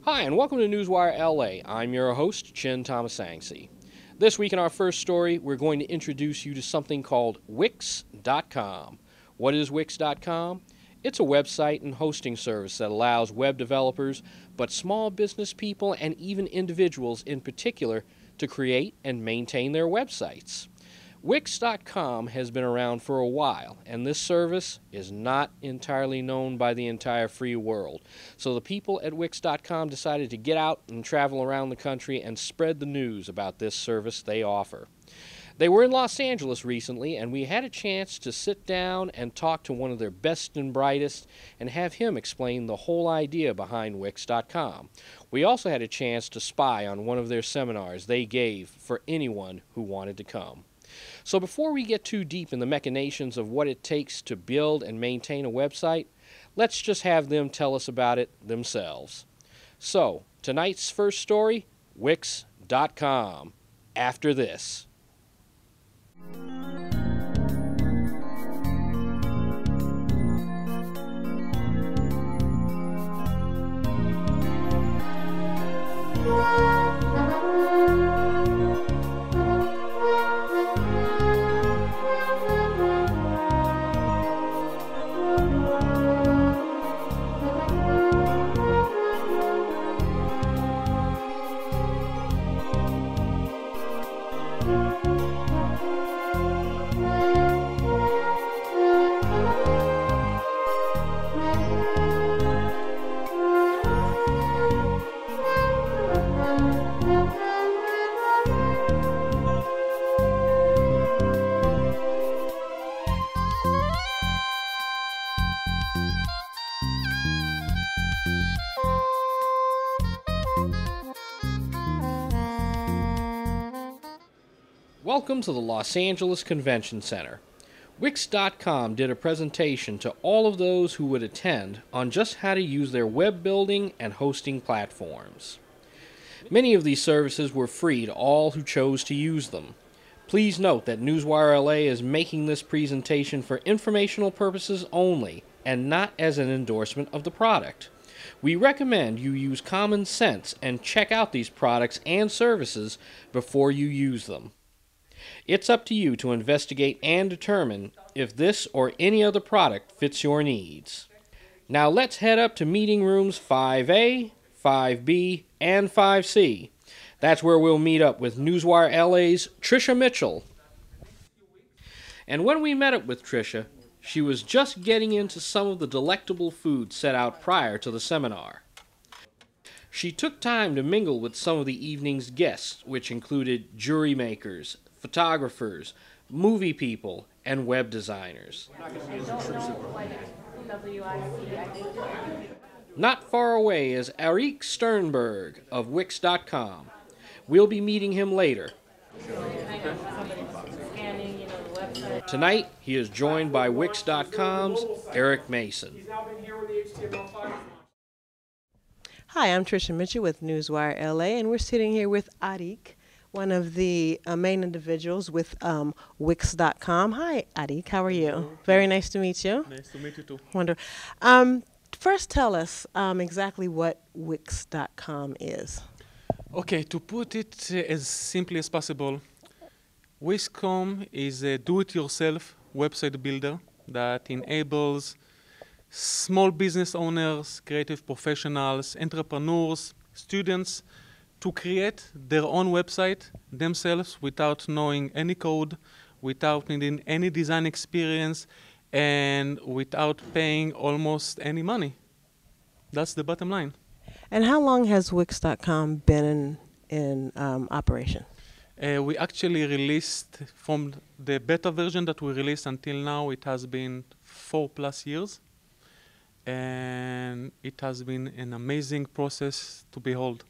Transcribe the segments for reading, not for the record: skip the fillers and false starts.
Hi, and welcome to Newswire LA. I'm your host, Chin Thomasangsi. This week in our first story, we're going to introduce you to something called Wix.com. What is Wix.com? It's a website and hosting service that allows web developers, but small business people and even individuals in particular, to create and maintain their websites. Wix.com has been around for a while, and this service is not entirely known by the entire free world. So the people at Wix.com decided to get out and travel around the country and spread the news about this service they offer. They were in Los Angeles recently, and we had a chance to sit down and talk to one of their best and brightest and have him explain the whole idea behind Wix.com. We also had a chance to spy on one of their seminars they gave for anyone who wanted to come. So before we get too deep in the machinations of what it takes to build and maintain a website, let's just have them tell us about it themselves. So, tonight's first story, Wix.com, after this. Welcome to the Los Angeles Convention Center. Wix.com did a presentation to all of those who would attend on just how to use their web building and hosting platforms. Many of these services were free to all who chose to use them. Please note that Newswire LA is making this presentation for informational purposes only and not as an endorsement of the product. We recommend you use common sense and check out these products and services before you use them. It's up to you to investigate and determine if this or any other product fits your needs. Now let's head up to meeting rooms 5A, 5B, and 5C. That's where we'll meet up with Newswire LA's Tricia Mitchell. And when we met up with Tricia, she was just getting into some of the delectable food set out prior to the seminar. She took time to mingle with some of the evening's guests, which included jury makers, photographers, movie people, and web designers. Not far away is Eric Sternberg of Wix.com. We'll be meeting him later. Tonight, he is joined by Wix.com's Eric Mason. Hi, I'm Tricia Mitchell with Newswire LA, and we're sitting here with Arik, one of the main individuals with Wix.com. Hi, Arik. How are you? Hello. Very nice to meet you. Nice to meet you too. Wonderful. First, tell us exactly what Wix.com is. Okay, to put it as simply as possible, Wix.com is a do-it-yourself website builder that enables small business owners, creative professionals, entrepreneurs, students to create their own website themselves without knowing any code, without needing any design experience, and without paying almost any money. That's the bottom line. And how long has Wix.com been in operation? We actually released from the beta version that we released until now, it has been 4+ years. And it has been an amazing process to behold.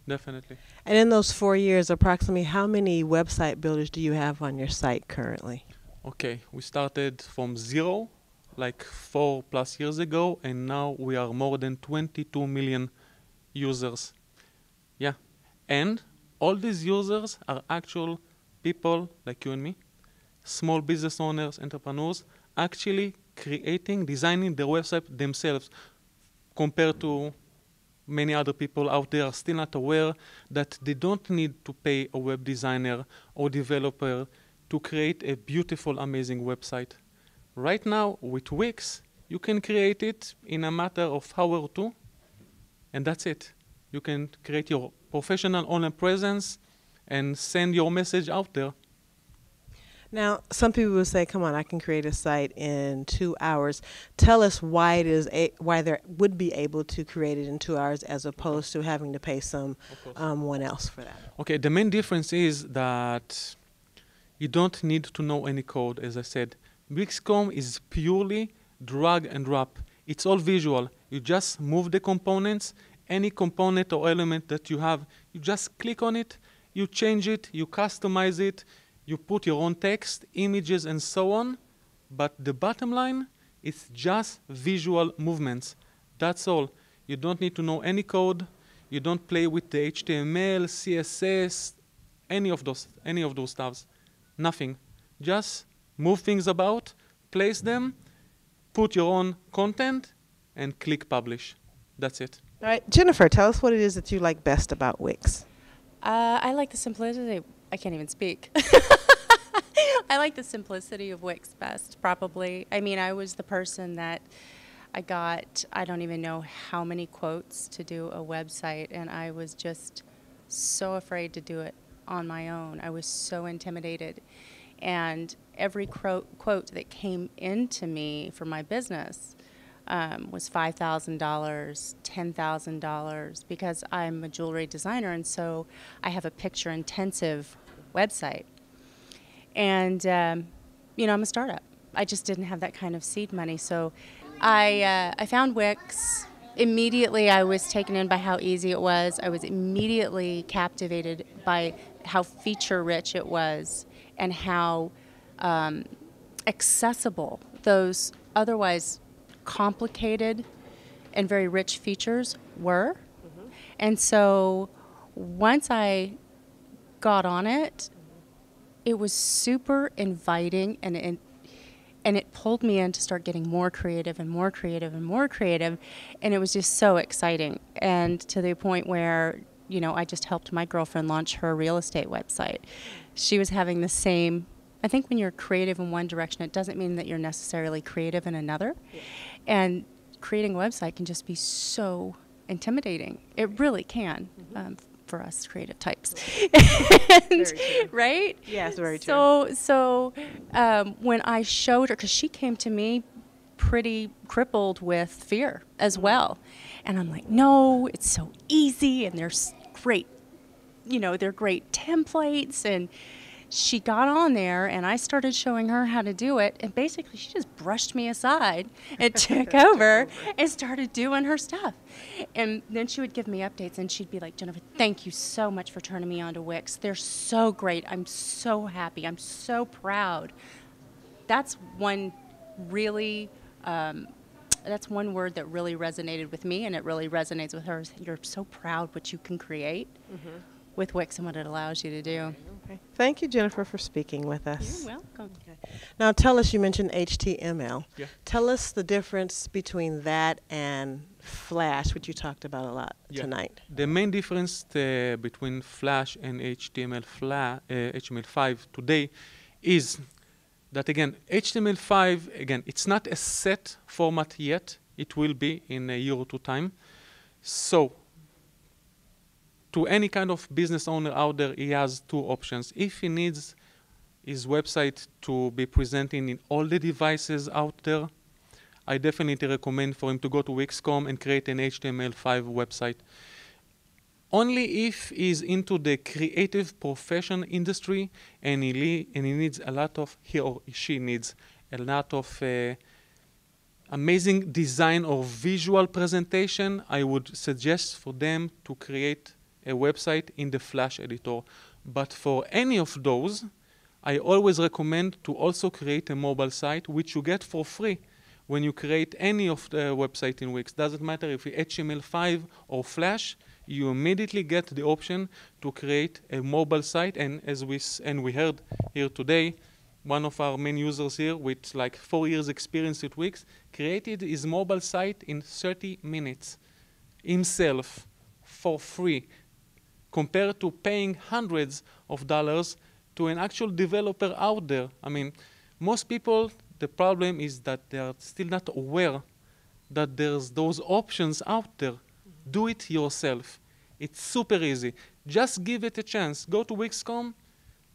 Definitely. And in those 4 years, approximately how many website builders do you have on your site currently? Okay, we started from zero, like 4+ years ago, and now we are more than 22 million users. Yeah, and all these users are actual people like you and me, small business owners, entrepreneurs, actually creating, designing their website themselves compared to many other people out there are still not aware that they don't need to pay a web designer or developer to create a beautiful, amazing website. Right now, with Wix, you can create it in a matter of hour or two, and that's it. You can create your professional online presence and send your message out there. Now, some people will say, "Come on, I can create a site in 2 hours." Tell us why it is why they would be able to create it in 2 hours as opposed to having to pay someone else for that. Okay, the main difference is that you don't need to know any code, as I said. Wix.com is purely drag and drop. It's all visual. You just move the components. Any component or element that you have, you just click on it, you change it, you customize it, you put your own text, images, and so on. But the bottom line is just visual movements. That's all. You don't need to know any code. You don't play with the HTML, CSS, any of those stuffs. Nothing. Just move things about, place them, put your own content, and click publish. That's it. All right, Jennifer, tell us what it is that you like best about Wix. I like the simplicity. I can't even speak. I like the simplicity of Wix best, probably. I mean, I was the person that I don't even know how many quotes to do a website, and I was just so afraid to do it on my own. I was so intimidated. And every quote that came into me for my business was $5,000, $10,000, because I'm a jewelry designer, and so I have a picture-intensive website. And, you know, I'm a startup. I just didn't have that kind of seed money. So I found Wix. Immediately, I was taken in by how easy it was. I was immediately captivated by how feature-rich it was and how accessible those otherwise complicated and very rich features were. Mm-hmm. And so once I got on it, it was super inviting, and it pulled me in to start getting more creative and more creative and more creative, and it was just so exciting. And to the point where, you know, I just helped my girlfriend launch her real estate website. She was having the same, I think when you're creative in one direction, it doesn't mean that you're necessarily creative in another. Yeah. And creating a website can just be so intimidating. It really can. Mm-hmm. For us creative types. And, right? Yes, very true. So when I showed her, because she came to me pretty crippled with fear as well. And I'm like, no, it's so easy, and there's great, you know, they're great templates. And she got on there, and I started showing her how to do it, and basically she just brushed me aside and took over and started doing her stuff. And then she would give me updates, and she'd be like, "Jennifer, thank you so much for turning me on to Wix. They're so great. I'm so happy. I'm so proud." That's one really, that's one word that really resonated with me, and it really resonates with her. You're so proud what you can create. Mm-hmm. With Wix and what it allows you to do. Okay. Thank you, Jennifer, for speaking with us. You're welcome. Okay. Now, tell us, you mentioned HTML. Yeah. Tell us the difference between that and Flash, which you talked about a lot tonight. The main difference between Flash and HTML5 today is that, again, HTML5, again, it's not a set format yet. It will be in a year or two time. So, to any kind of business owner out there, he has two options. If he needs his website to be presenting in all the devices out there, I definitely recommend for him to go to Wix.com and create an HTML5 website. Only if he's into the creative profession industry and he needs a lot of, he or she needs a lot of amazing design or visual presentation, I would suggest for them to create a website in the Flash editor. But for any of those, I always recommend to also create a mobile site, which you get for free when you create any of the website in Wix. Doesn't matter if it's HTML5 or Flash, you immediately get the option to create a mobile site. And as we heard here today, one of our main users here with like 4 years experience with Wix created his mobile site in 30 minutes. himself for free compared to paying hundreds of dollars to an actual developer out there. I mean, most people, the problem is that they are still not aware that there's those options out there. Do it yourself. It's super easy. Just give it a chance. Go to Wix.com,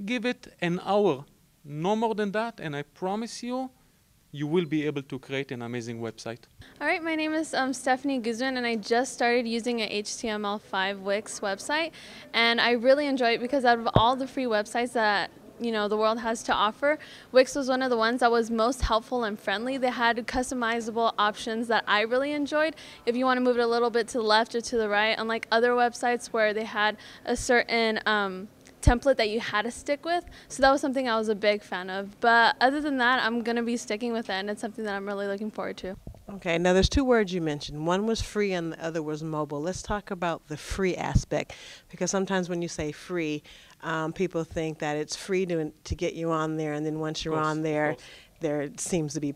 give it an hour, no more than that, and I promise you, you will be able to create an amazing website. All right, my name is Stephanie Guzman, and I just started using an HTML5 Wix website, and I really enjoy it because out of all the free websites that the world has to offer, Wix was one of the ones that was most helpful and friendly. They had customizable options that I really enjoyed. If you want to move it a little bit to the left or to the right, unlike other websites where they had a certain template that you had to stick with. So that was something I was a big fan of. But other than that, I'm going to be sticking with it, and it's something that I'm really looking forward to. Okay, now there's two words you mentioned. One was free and the other was mobile. Let's talk about the free aspect, because sometimes when you say free, people think that it's free to get you on there, and then once you're on there, there seems to be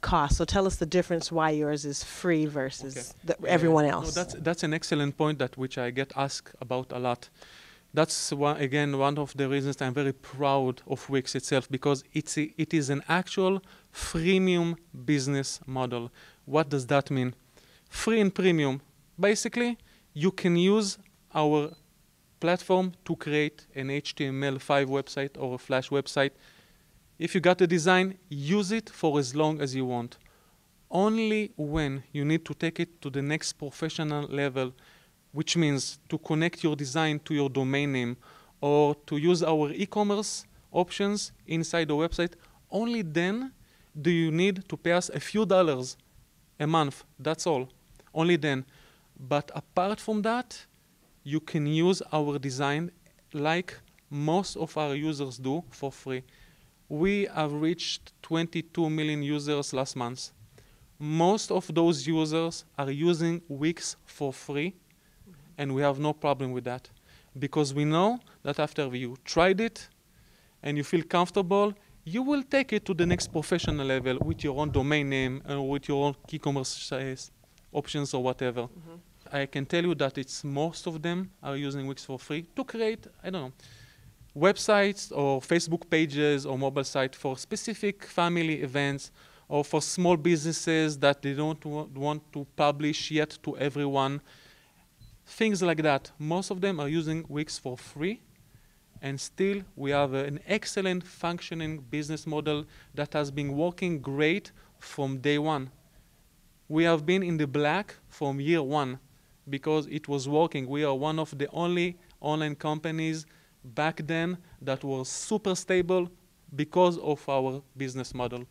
cost. So tell us the difference why yours is free versus everyone else. No, that's an excellent point which I get asked about a lot. That's one of the reasons I'm very proud of Wix itself, because it is an actual freemium business model. What does that mean? Free and premium. Basically, you can use our platform to create an HTML5 website or a Flash website. If you got a design, use it for as long as you want. Only when you need to take it to the next professional level, which means to connect your design to your domain name or to use our e-commerce options inside the website, only then do you need to pay us a few dollars a month. That's all. Only then. But apart from that, you can use our design like most of our users do for free. We have reached 22 million users last month. Most of those users are using Wix for free. And we have no problem with that, because we know that after you tried it and you feel comfortable, you will take it to the next professional level with your own domain name and with your own e-commerce options or whatever. I can tell you that most of them are using Wix for free to create, websites or Facebook pages or mobile sites for specific family events or for small businesses that they don't want to publish yet to everyone. Things like that. Most of them are using Wix for free, and still we have an excellent functioning business model that has been working great from day one. We have been in the black from year one because it was working. We are one of the only online companies back then that was super stable because of our business model.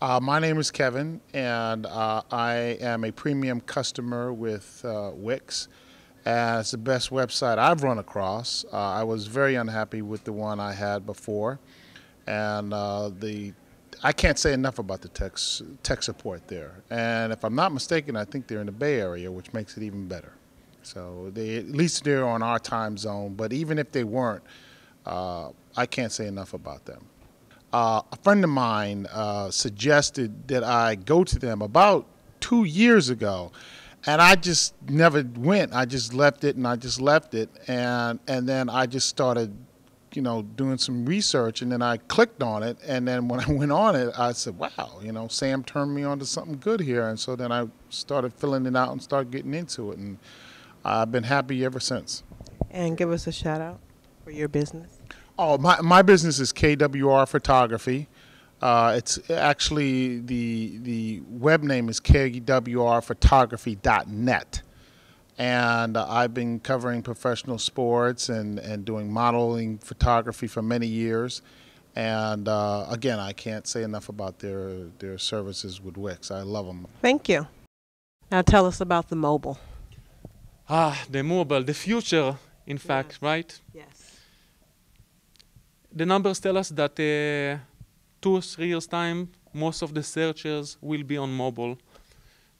My name is Kevin, and I am a premium customer with Wix. It's the best website I've run across. I was very unhappy with the one I had before, and I can't say enough about the tech support there. And if I'm not mistaken, I think they're in the Bay Area, which makes it even better. So at least they're on our time zone. But even if they weren't, I can't say enough about them. A friend of mine suggested that I go to them about 2 years ago, and I just never went. I just left it, and I just left it, and then I just started, doing some research, and then I clicked on it, and then when I went on it, I said, wow, Sam turned me on to something good here, and so then I started filling it out and started getting into it, and I've been happy ever since. And give us a shout out for your business. Oh, my business is KWR Photography. It's actually the web name is kwrphotography.net, and I've been covering professional sports and doing modeling photography for many years. And again, I can't say enough about their services with Wix. I love them. Thank you. Now tell us about the mobile. The mobile, the future, in fact, right? Yes. The numbers tell us that 2 or 3 years' time, most of the searches will be on mobile.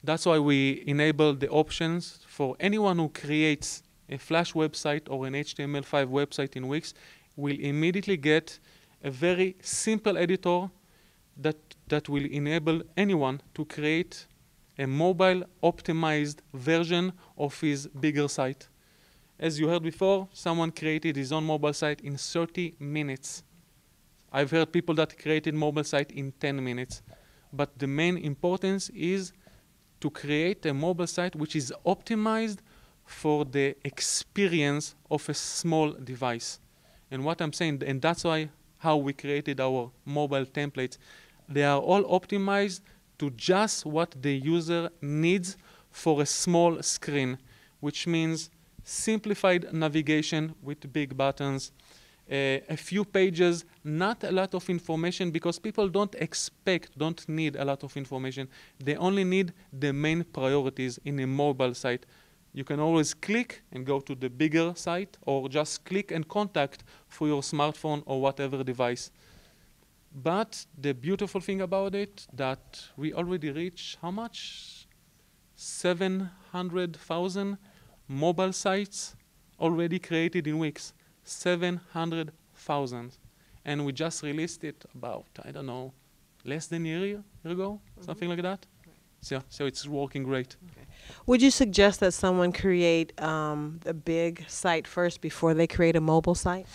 That's why we enable the options for anyone who creates a Flash website or an HTML5 website in Wix will immediately get a very simple editor that will enable anyone to create a mobile optimized version of his bigger site. As you heard before, someone created his own mobile site in 30 minutes. I've heard people that created mobile site in 10 minutes. But the main importance is to create a mobile site which is optimized for the experience of a small device. And what I'm saying, and that's why how we created our mobile templates, they are all optimized to just what the user needs for a small screen, which means simplified navigation with big buttons, a few pages, not a lot of information, because people don't need a lot of information. They only need the main priorities in a mobile site. You can always click and go to the bigger site, or just click and contact for your smartphone or whatever device. But the beautiful thing about it, that we already reach how much? 700,000 mobile sites already created in Wix. 700,000. And we just released it about, I don't know, less than a year ago, something like that. So it's working great. Okay. Would you suggest that someone create a big site first before they create a mobile site?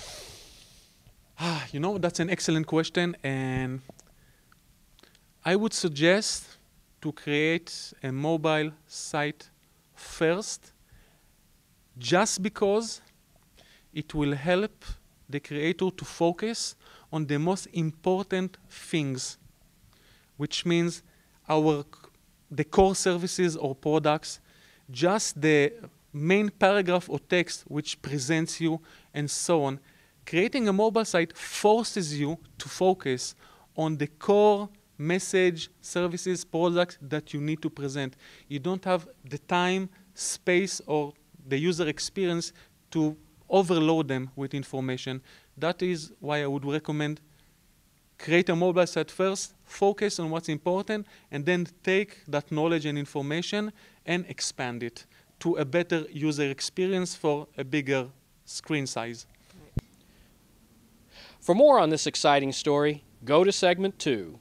You know, that's an excellent question. And I would suggest to create a mobile site first, just because it will help the creator to focus on the most important things, which means the core services or products, just the main paragraph or text which presents you, and so on. Creating a mobile site forces you to focus on the core message, services, products that you need to present. You don't have the time, space, or the user experience to overload them with information. That is why I would recommend create a mobile site first, focus on what's important, and then take that knowledge and information and expand it to a better user experience for a bigger screen size. For more on this exciting story, go to segment 2.